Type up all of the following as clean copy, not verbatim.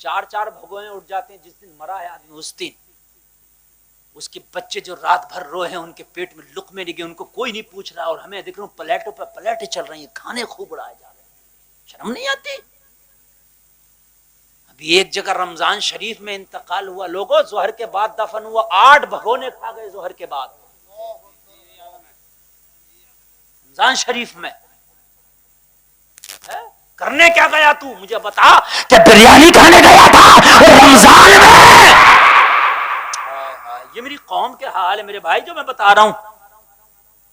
چار چار بھگوئے اٹھ جاتے ہیں، جس دن مرا ہے آدمی اس دن اس کے بچے جو رات بھر روئے ہیں ان کے پیٹ میں لقمے نہیں گئے، ان کو کوئی نہیں پوچھ رہا، اور ہمیں دیکھ رہا ہوں پلیٹوں پہ پلیٹیں چل رہی ہیں، کھانے خوب اڑائے جا رہے ہیں، شرم نہیں آتی؟ ابھی ایک جگہ رمضان شریف میں انتقال ہوا، لوگوں ظہر کے بعد دفن ہوا، 8 بھگونے کھا گئے ظہر کے بعد رمضان شریف میں۔ کرنے کیا گیا تو مجھے بتا؟ کہ بریانی کھانے گیا تھا رمضان میں۔ یہ میری قوم کے حال ہے میرے بھائی، جو میں بتا رہا ہوں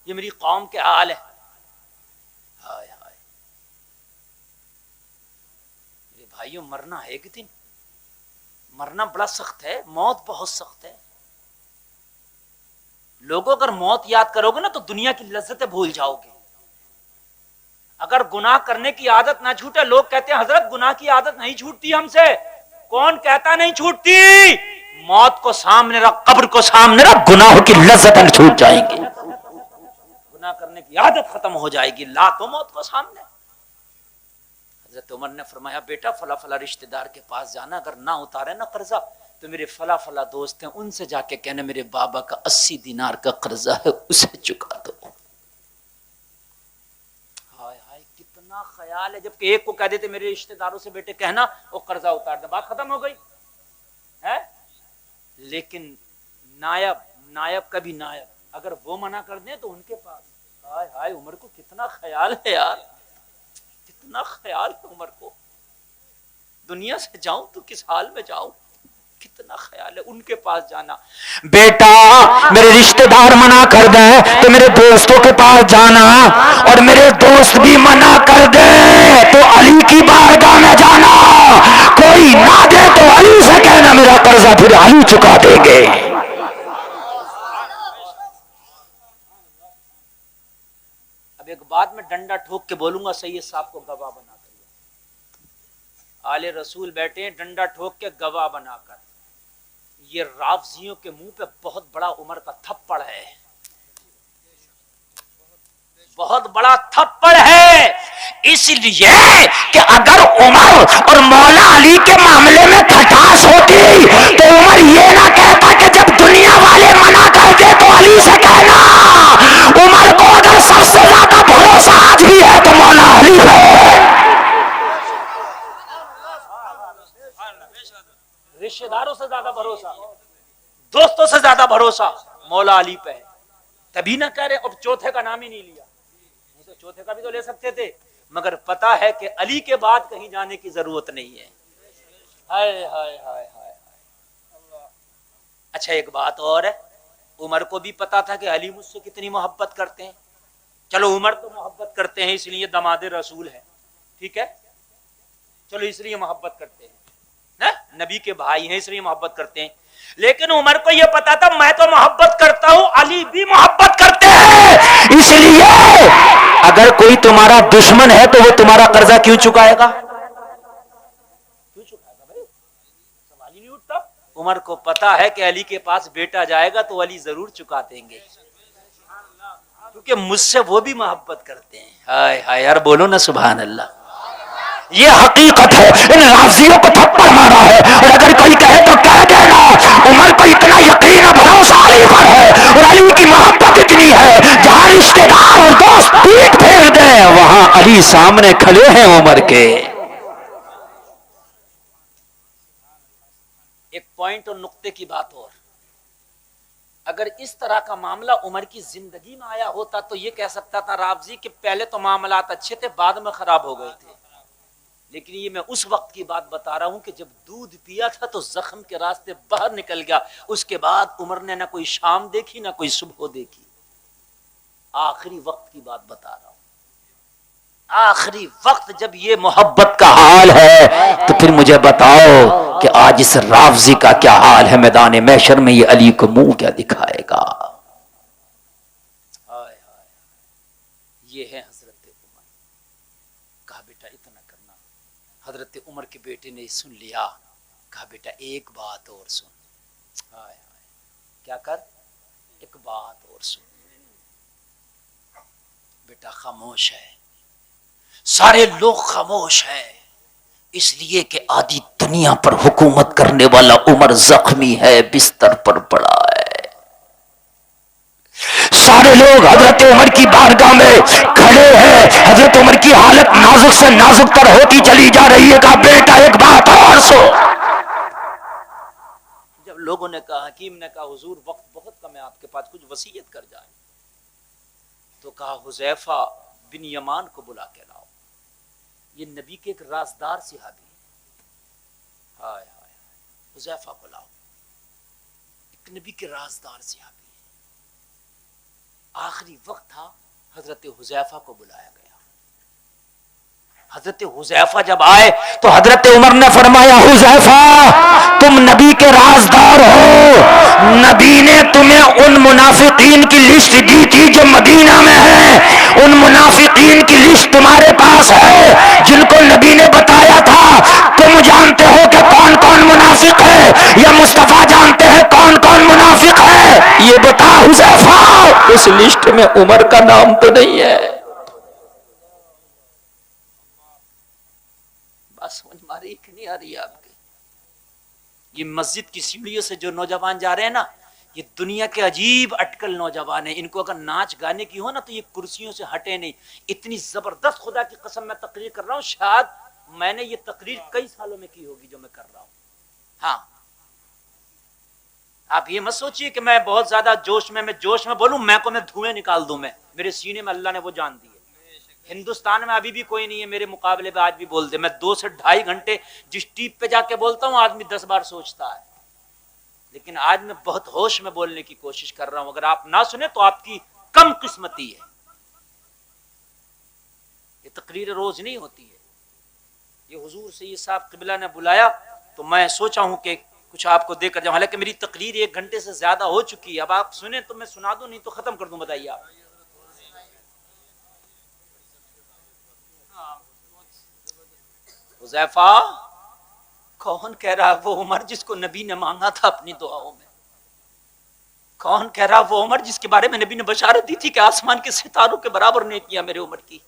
یہ میری قوم کے حال ہے۔ میرے بھائیوں، مرنا ہے ایک دن، مرنا بڑا سخت ہے، موت بہت سخت ہے۔ لوگوں اگر موت یاد کرو گے نا تو دنیا کی لذتیں بھول جاؤ گے۔ اگر گناہ کرنے کی عادت نہ چھوٹے، لوگ کہتے ہیں حضرت گناہ کی عادت نہیں چھوٹتی ہم سے، کون کہتا نہیں چھوٹتی؟ موت کو سامنے رکھ، قبر کو سامنے رکھ، گناہوں کی لذتیں چھوٹ جائیں گی، گناہ کرنے کی عادت ختم ہو جائے گی، لا تو موت کو سامنے۔ حضرت عمر نے فرمایا بیٹا فلاں فلاں رشتہ دار کے پاس جانا، اگر نہ اتارے نا قرضہ تو میرے فلاں فلاں دوست ہیں ان سے جا کے کہنا میرے بابا کا 80 دینار کا قرضہ ہے اسے چکا دو۔ ہائے ہائے کتنا خیال ہے، جبکہ ایک کو کہہ دیتے میرے رشتہ داروں سے بیٹے کہنا وہ قرضہ اتار دے، بات ختم ہو گئی ہے۔ لیکن نائب کا بھی نائب اگر وہ منع کر دیں تو ان کے پاس، ہائے ہائے عمر کو کتنا خیال ہے یار، کتنا خیال ہے عمر کو، دنیا سے جاؤں تو کس حال میں جاؤں، کتنا خیال ہے ان کے پاس جانا۔ بیٹا میرے رشتہ دار منع کر دیں تو میرے دوستوں کے پاس جانا، اور میرے دوست بھی منع کر دیں تو علی کی بارگاہ میں جانا، کوئی نہ دے تو علی سے کہنا میرا قرضہ پھر علی چکا دیں گے۔ اب ایک بات میں ڈنڈا ٹھوک کے بولوں گا، سید صاحب کو گواہ بنا کر، آل رسول بیٹھے ہیں ڈنڈا ٹھوک کے گواہ بنا کر، یہ رافضیوں کے منہ پہ بہت بڑا عمر کا تھپڑ ہے، بہت بڑا تھپڑ ہے، اس لیے کہ اگر عمر اور مولا علی کے معاملے میں کھٹاس ہوتی تو عمر یہ نہ کہتا کہ جب دنیا والے منع کر دے تو علی سے کہنا۔ عمر کو اگر سب سے زیادہ بھروسہ آج بھی ہے تو مولا علی ہے، رشتہ داروں سے زیادہ بھروسہ، دوستوں سے زیادہ بھروسہ مولا علی پہ ہے۔ تبھی نہ کہہ رہے اب چوتھے کا نام ہی نہیں لیا، نہیں تو چوتھے کا بھی تو لے سکتے تھے، مگر پتا ہے کہ علی کے بعد کہیں جانے کی ضرورت نہیں ہے۔ ہائے ہائے ہائے ہائے۔ اچھا ایک بات اور ہے، عمر کو بھی پتا تھا کہ علی مجھ سے کتنی محبت کرتے ہیں، چلو عمر تو محبت کرتے ہیں اس لیے داماد رسول ہے، ٹھیک ہے، چلو اس لیے محبت کرتے ہیں، نبی کے بھائی ہیں اس لیے محبت کرتے ہیں، لیکن عمر کو یہ پتا تھا میں تو محبت کرتا ہوں، علی بھی محبت کرتے ہیں، اس لیے اگر کوئی تمہارا دشمن ہے تو وہ تمہارا قرضہ کیوں چکائے گا؟ کیوں چکائے گا بھائی؟ سوال ہی نہیں اٹھتا۔ عمر کو پتا ہے کہ علی کے پاس بیٹا جائے گا تو علی ضرور چکا دیں گے، کیونکہ مجھ سے وہ بھی محبت کرتے ہیں۔ ہائے ہائے یار بولو نا سبحان اللہ، یہ حقیقت ہے۔ ان رافضیوں کو تھپڑ مارا ہے، اور اگر کوئی کہے تو کہہ دینا عمر کو اتنا یقین اور بھروسہ علی پر ہے اور علی کی محبت اتنی ہے، جہاں رشتے دار اور دوست پیٹ پھیر دیں وہاں علی سامنے کھڑے ہیں عمر کے۔ ایک پوائنٹ اور نقطے کی بات اور، اگر اس طرح کا معاملہ عمر کی زندگی میں آیا ہوتا تو یہ کہہ سکتا تھا رافضی کہ پہلے تو معاملات اچھے تھے بعد میں خراب ہو گئے تھے، لیکن یہ میں اس وقت کی بات بتا رہا ہوں کہ جب دودھ پیا تھا تو زخم کے راستے باہر نکل گیا، اس کے بعد عمر نے نہ کوئی شام دیکھی نہ کوئی صبح دیکھی، آخری وقت کی بات بتا رہا ہوں، آخری وقت جب یہ محبت کا حال ہے تو پھر مجھے بتاؤ کہ آج اس رافضی کا کیا حال ہے، میدان محشر میں یہ علی کو منہ کیا دکھائے گا۔ یہ ہے حضرت عمر، کہا بیٹا اتنا کرنا، حضرت عمر کے بیٹے نے سن لیا، کہا بیٹا ایک بات اور سن، ہائے ہائے کیا کر، ایک بات اور سن، بیٹا خاموش ہے، سارے لوگ خاموش ہیں، اس لیے کہ آدھی دنیا پر حکومت کرنے والا عمر زخمی ہے، بستر پر پڑا ہے. سارے لوگ حضرت عمر کی بارگاہ میں کھڑے ہیں. حضرت عمر کی حالت نازک سے نازک تر ہوتی چلی جا رہی ہے. کہا بیٹا ایک بات اور سو. جب لوگوں نے کہا، حکیم نے کہا حضور وقت بہت کم ہے آپ کے پاس، کچھ وصیت کر جائیں، تو کہا حذیفہ بن یمان کو بلا کے لاؤ. یہ نبی کے ایک رازدار صحابی ہے. ہائے ہائے، حذیفہ کو لاؤ، ایک نبی کے رازدار صحابی ہے. آخری وقت تھا، حضرت حذیفہ کو بلایا گیا. حضرت حذیفہ جب آئے تو حضرت عمر نے فرمایا حذیفہ تم نبی کے رازدار ہو، نبی نے تمہیں ان منافقین کی لسٹ دی تھی جو مدینہ میں ہیں. ان منافقین کی لسٹ تمہارے پاس ہے جن کو نبی نے بتایا تھا. تم جانتے ہو کہ کون کون منافق ہے، یا مصطفیٰ جانتے ہیں کون کون منافق ہے؟ یہ بتا حذیفہ، اس لسٹ میں عمر کا نام تو نہیں ہے. سمجھ ماری کہ نہیں آ رہی ہے آپ کے؟ یہ مسجد کی سیڑھیوں سے جو نوجوان جا رہے ہیں نا، یہ دنیا کے عجیب اٹکل نوجوان ہیں. ان کو اگر ناچ گانے کی ہو نا تو یہ کرسیوں سے ہٹے نہیں. اتنی زبردست، خدا کی قسم میں تقریر کر رہا ہوں، شاید میں نے یہ تقریر کئی سالوں میں کی ہوگی جو میں کر رہا ہوں. ہاں، آپ یہ مت سوچئے کہ میں بہت زیادہ جوش میں بولوں، میں دھوئیں نکال دوں. میں میرے سینے میں اللہ نے وہ جان دی ہے. ہندوستان میں ابھی بھی کوئی نہیں ہے میرے مقابلے پہ آج بھی بول دے. میں 2 سے 2.5 گھنٹے جس ٹیپ پہ جا کے بولتا ہوں آدمی 10 بار سوچتا ہے. لیکن آج میں بہت ہوش میں بولنے کی کوشش کر رہا ہوں. اگر آپ نہ سنیں تو آپ کی کم قسمتی ہے. یہ تقریر روز نہیں ہوتی ہے. یہ حضور سید صاحب قبلہ نے بلایا تو میں سوچا ہوں کہ کچھ آپ کو دے کر جاؤں. حالانکہ میری تقریر 1 گھنٹے سے زیادہ ہو چکی ہے. اب آپ سنیں تو میں سنا دوں، نہیں تو ختم کر دوں. بتائیے آپ. حذیفہ کون کہہ رہا وہ عمر جس کو نبی نے مانگا تھا اپنی دعاؤں میں؟ کون کہہ رہا وہ عمر جس کے بارے میں نبی نے بشارت دی تھی کہ آسمان کے ستاروں کے برابر نیکیاں میرے عمر کی؟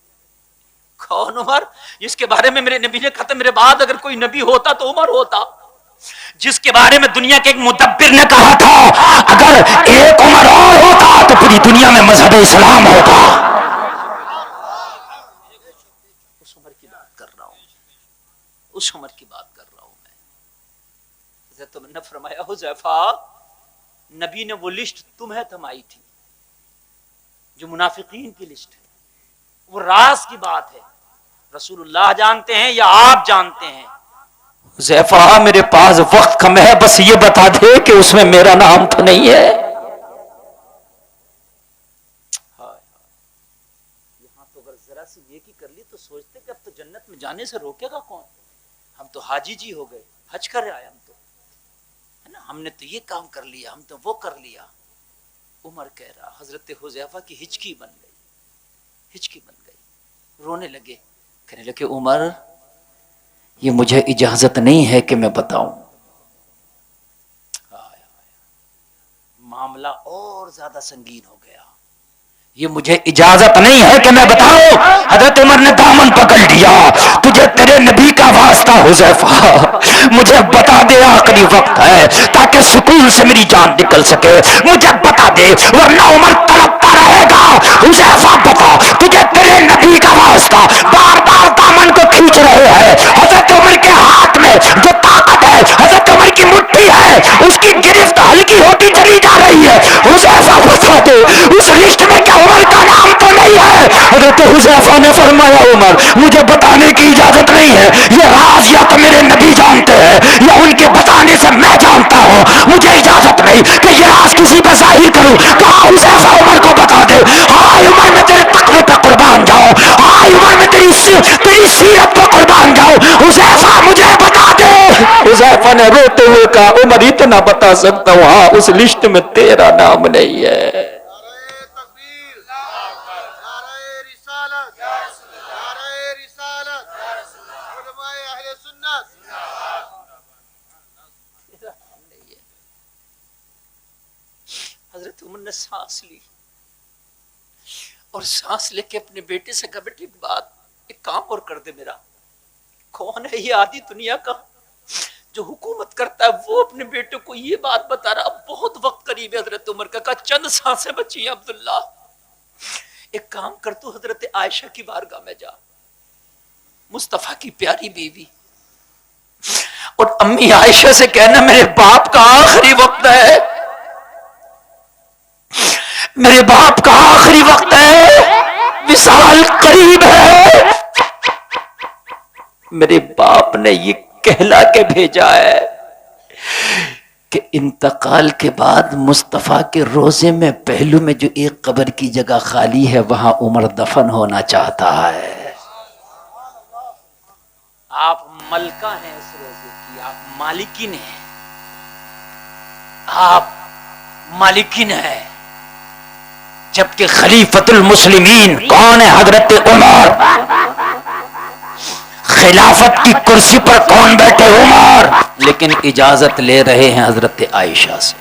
کون عمر جس کے بارے میں میرے نبی نے کہا میرے بعد اگر کوئی نبی ہوتا تو عمر ہوتا؟ جس کے بارے میں دنیا کے ایک مدبر نے کہا تھا اگر ایک عمر اور ہوتا تو پوری دنیا میں مذہب اسلام ہوتا. اس عمر کی بات کر رہا ہوں، اس عمر کی بات کر رہا ہوں میں. حضرت عمر نے فرمایا حذیفہ نبی نے وہ لسٹ تمہیں تھمائی تھی جو منافقین کی لسٹ ہے، وہ راز کی بات ہے. رسول اللہ جانتے ہیں یا آپ جانتے ہیں؟ حذیفہ میرے پاس وقت کم ہے، بس یہ بتا دے کہ اس میں میرا نام تو نہیں ہے. یہاں تو اگر ذرا سی نیکی کر لی تو سوچتے کہ اب تو جنت میں جانے سے روکے گا کون؟ ہم تو حاجی جی ہو گئے، حج کر آئے ہم تو، ہے نا، ہم نے تو یہ کام کر لیا، ہم تو وہ کر لیا. عمر کہہ رہا، حضرت حذیفہ کی ہچکی بن گئی، ہچکی بن گئی، رونے لگے، کہنے لگے عمر یہ مجھے اجازت نہیں ہے کہ میں بتاؤں. معاملہ اور زیادہ سنگین ہو گیا. یہ مجھے اجازت نہیں ہے کہ میں بتاؤں. حضرت عمر نے دامن پکڑ لیا. تجھے تیرے نبی کا واسطہ حذیفہ مجھے بتا دے، آخری وقت ہے تاکہ سکون سے میری جان نکل سکے. مجھے بتا دے ورنہ عمر تڑپتا رہے گا. حذیفہ بتا تجھے تیرے نبی کا واسطہ. بار بار دامن کو کھینچ رہے ہیں. حضرت عمر کے ہاتھ میں جو طاقت ہے، حضرت عمر کی مٹھی ہے، اس کی گرفت ہلکی ہوتی چلی جا رہی ہے. حذیفہ بتا دے اس لسٹ میں کیا عمر کا نام تو نہیں ہے؟ حضرت حذیفہ نے فرمایا عمر مجھے بتانے کی اجازت نہیں ہے. یہ راز یا تو میرے نبی جانتے ہیں یا ان کے بتانے سے میں جانتا ہوں. مجھے اجازت نہیں کہ یہ راز کسی پہ ظاہر کروں. کہا حذیفہ عمر کو بتا دے. ہائے عمر میں تیرے تقوی پہ قربان جاؤں، ہائے عمر میں تیری سیرت پہ قربان جاؤں. حذیفہ مجھے بتا دے. حذیفہ نے روتے ہوئے کہا عمر اتنا بتا سکتا ہوں، ہاں اس لسٹ میں تیرا نام نہیں ہے. حضرت عمر نے سانس لی اور سانس لے کے اپنے بیٹے سے کہا بیٹے ایک بات، ایک کام اور کر دے میرا. کون ہے یہ آدھی دنیا کا جو حکومت کرتا ہے وہ اپنے بیٹے کو یہ بات بتا رہا، اب بہت وقت قریب ہے حضرت عمر کا، کہا چند سانسیں بچی ہیں عبداللہ، ایک کام کر تو حضرت عائشہ کی بارگاہ میں جا، مصطفیٰ کی پیاری بیوی، اور امی عائشہ سے کہنا میرے باپ کا آخری وقت ہے، میرے باپ کا آخری وقت ہے، وصال قریب ہے، میرے باپ نے یہ کہلا کے بھیجا ہے کہ انتقال کے بعد مصطفیٰ کے روزے میں پہلو میں جو ایک قبر کی جگہ خالی ہے وہاں عمر دفن ہونا چاہتا ہے۔ آپ ملکہ ہیں اس روزے کی، آپ مالکین ہیں، آپ مالکین ہیں، جبکہ خلیفۃ المسلمین کون ہے؟ حضرت عمر، خلافت کی کرسی پر کون بیٹھے؟ عمر، لیکن اجازت لے رہے ہیں حضرت عائشہ سے۔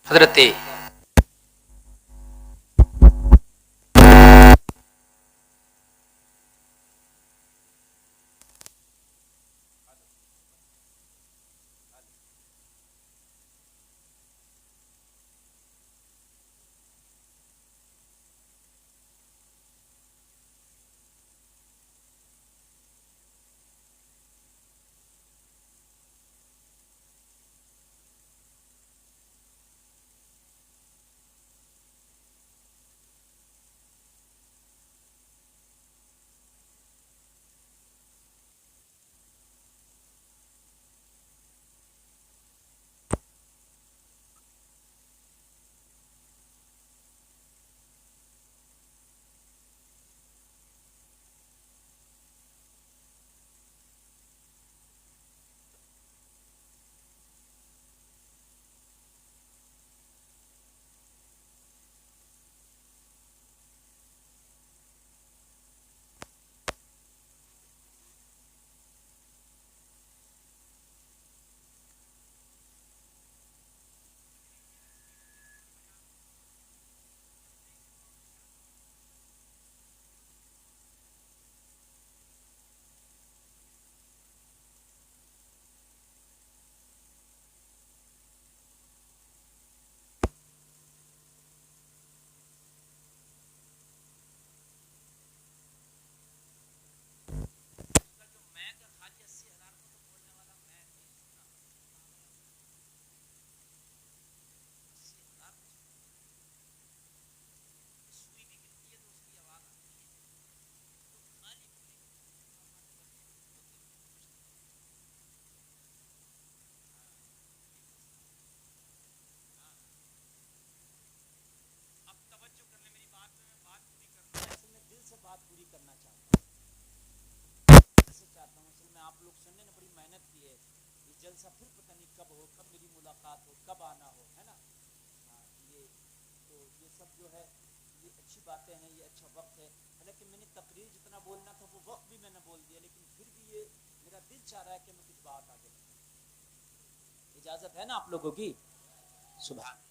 حضرت جلسہ پھر پتہ نہیں کب ہو، کب میری ملاقات ہو، کب آنا ہو، ہے نا؟ یہ سب جو ہے یہ اچھی باتیں ہیں، یہ اچھا وقت ہے، حالانکہ میں نے تقریر جتنا بولنا تھا وہ وقت بھی میں نے بول دیا، لیکن پھر بھی یہ میرا دل چاہ رہا ہے کہ میں کچھ بات آگے بڑھوں۔ اجازت ہے نا آپ لوگوں کی؟ سبحان